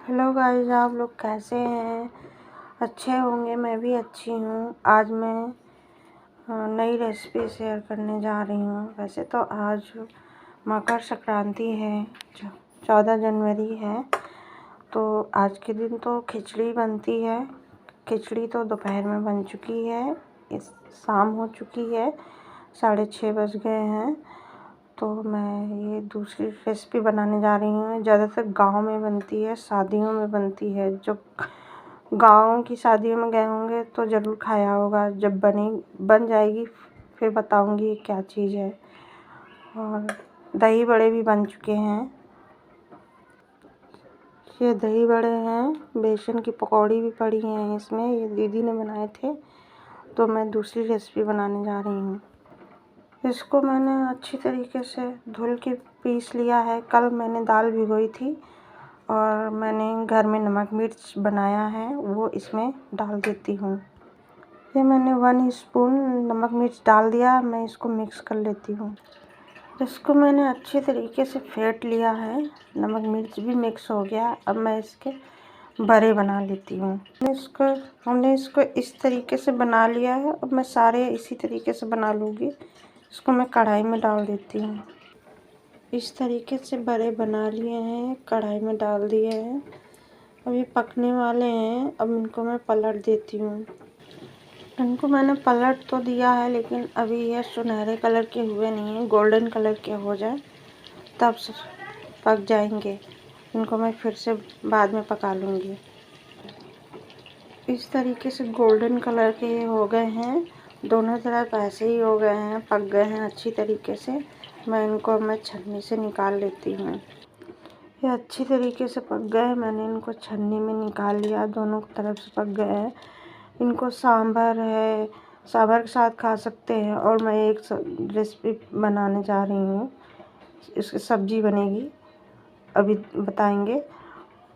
Hello guys, आप लोग कैसे हैं? अच्छे होंगे। मैं भी अच्छी हूँ। आज मैं नई रेसिपी शेयर करने जा रही हूँ। वैसे तो आज मकर संक्रांति है, 14 जनवरी है। तो आज के दिन तो खिचड़ी बनती है। खिचड़ी तो दोपहर में बन चुकी है, इस शाम हो चुकी है, 6:30 बज गए हैं। तो मैं ये दूसरी रेसिपी बनाने जा रही हूँ। ज़्यादातर गांव में बनती है, शादियों में बनती है। जो गांव की शादियों में गए होंगे तो ज़रूर खाया होगा। जब बन जाएगी फिर बताऊँगी क्या चीज़ है। और दही बड़े भी बन चुके हैं। ये दही बड़े हैं, बेसन की पकौड़ी भी पड़ी हैं इसमें। ये दीदी ने बनाए थे। तो मैं दूसरी रेसिपी बनाने जा रही हूँ। इसको मैंने अच्छी तरीके से धुल के पीस लिया है। कल मैंने दाल भिगोई थी और मैंने घर में नमक मिर्च बनाया है, वो इसमें डाल देती हूँ। ये मैंने 1 स्पून नमक मिर्च डाल दिया। मैं इसको मिक्स कर लेती हूँ। इसको मैंने अच्छे तरीके से फेंट लिया है। नमक मिर्च भी मिक्स हो गया। अब मैं इसके बड़े बना लेती हूँ। हमने इसको इस तरीके से बना लिया है। अब मैं सारे इसी तरीके से बना लूँगी। इसको मैं कढ़ाई में डाल देती हूँ। इस तरीके से बड़े बना लिए हैं, कढ़ाई में डाल दिए हैं। अब ये पकने वाले हैं। अब इनको मैं पलट देती हूँ। इनको मैंने पलट तो दिया है, लेकिन अभी ये सुनहरे कलर के हुए नहीं हैं। गोल्डन कलर के हो जाए तब पक जाएंगे। इनको मैं फिर से बाद में पका लूँगी। इस तरीके से गोल्डन कलर के ये हो गए हैं। दोनों तरफ ऐसे ही हो गए हैं, पक गए हैं अच्छी तरीके से। मैं छन्नी से निकाल लेती हूँ। ये अच्छी तरीके से पक गए। मैंने इनको छन्नी में निकाल लिया। दोनों तरफ से पक गए हैं। इनको सांभर के साथ खा सकते हैं। और मैं एक रेसिपी बनाने जा रही हूँ, इसकी सब्जी बनेगी, अभी बताएंगे।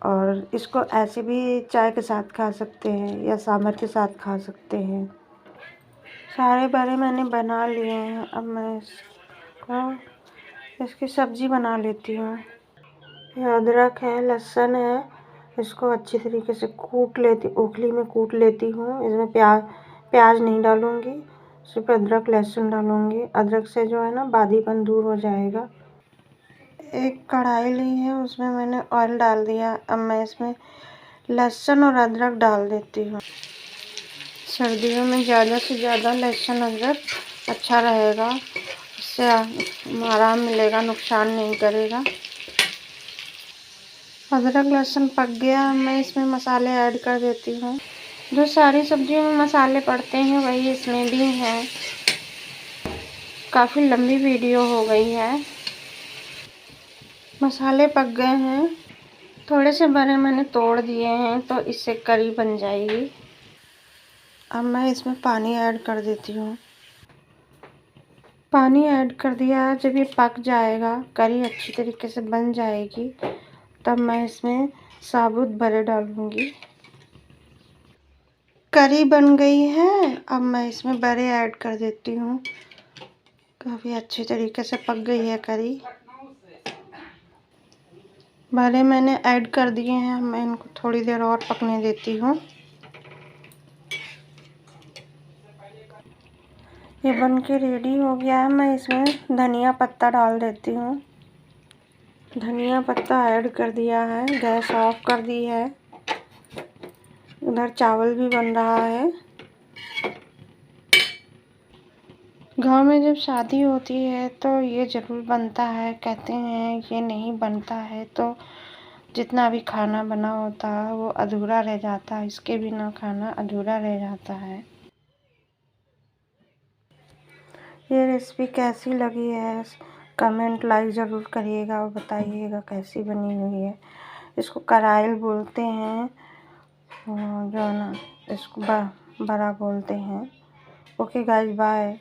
और इसको ऐसे भी चाय के साथ खा सकते हैं या सांभर के साथ खा सकते हैं। सारे बड़े मैंने बना लिए हैं। अब मैं इसकी सब्जी बना लेती हूँ। ये अदरक है, लहसुन है, इसको अच्छी तरीके से ओखली में कूट लेती हूँ। इसमें प्याज नहीं डालूँगी, सिर्फ अदरक लहसुन डालूँगी। अदरक से जो है ना बादीपन दूर हो जाएगा। एक कढ़ाई ली है, उसमें मैंने ऑयल डाल दिया। अब मैं इसमें लहसुन और अदरक डाल देती हूँ। सर्दियों में ज़्यादा से ज़्यादा लहसुन अदरक अच्छा रहेगा, इससे आराम मिलेगा, नुकसान नहीं करेगा। अदरक लहसुन पक गया। मैं इसमें मसाले ऐड कर देती हूँ। जो सारी सब्जियों में मसाले पड़ते हैं वही इसमें भी हैं। काफ़ी लंबी वीडियो हो गई है। मसाले पक गए हैं। थोड़े से बड़े मैंने तोड़ दिए हैं, तो इससे करी बन जाएगी। अब मैं इसमें पानी ऐड कर देती हूँ। पानी ऐड कर दिया। जब ये पक जाएगा, करी अच्छी तरीके से बन जाएगी, तब मैं इसमें साबुत बड़े डालूँगी। करी बन गई है। अब मैं इसमें बड़े ऐड कर देती हूँ। काफ़ी अच्छे तरीके से पक गई है करी। बड़े मैंने ऐड कर दिए हैं। मैं इनको थोड़ी देर और पकने देती हूँ। ये बन के रेडी हो गया है। मैं इसमें धनिया पत्ता डाल देती हूँ। धनिया पत्ता ऐड कर दिया है। गैस ऑफ कर दी है। उधर चावल भी बन रहा है। गांव में जब शादी होती है तो ये ज़रूर बनता है। कहते हैं ये नहीं बनता है तो जितना भी खाना बना होता है वो अधूरा रह जाता है। इसके बिना खाना अधूरा रह जाता है। ये रेसिपी कैसी लगी है कमेंट लाइक ज़रूर करिएगा और बताइएगा कैसी बनी हुई है। इसको कराइल बोलते हैं, जो है ना, इसको बड़ा बोलते हैं। Okay guys, bye.